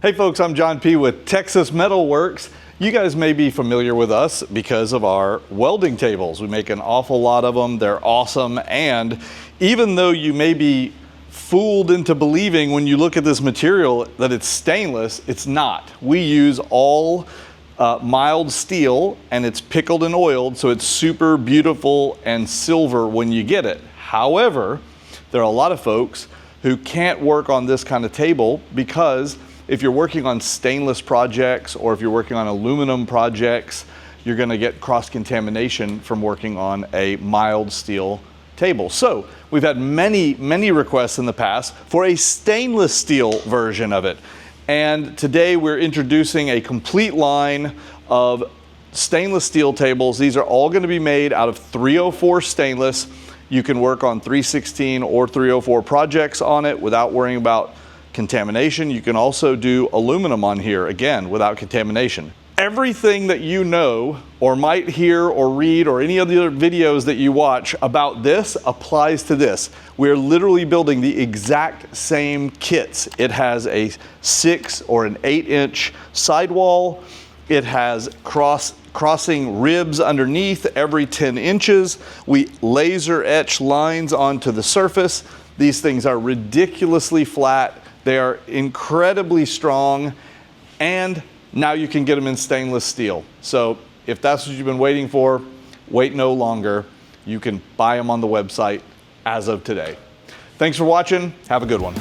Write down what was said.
Hey folks, I'm John P. with Texas Metal Works. You guys may be familiar with us because of our welding tables. We make an awful lot of them. They're awesome. And even though you may be fooled into believing when you look at this material that it's stainless, it's not. We use all mild steel, and it's pickled and oiled, so it's super beautiful and silver when you get it. However, there are a lot of folks who can't work on this kind of table because if you're working on stainless projects or if you're working on aluminum projects, you're going to get cross-contamination from working on a mild steel table. So we've had many requests in the past for a stainless steel version of it. And today we're introducing a complete line of stainless steel tables. These are all going to be made out of 304 stainless. You can work on 316 or 304 projects on it without worrying about contamination. You can also do aluminum on here, again, without contamination. Everything that you know or might hear or read or any of the other videos that you watch about this applies to this. We're literally building the exact same kits. It has a 6 or an 8-inch sidewall. It has crossing ribs underneath every 10 inches. We laser etch lines onto the surface. These things are ridiculously flat. They are incredibly strong, and now you can get them in stainless steel. So if that's what you've been waiting for, wait no longer. You can buy them on the website as of today. Thanks for watching. Have a good one.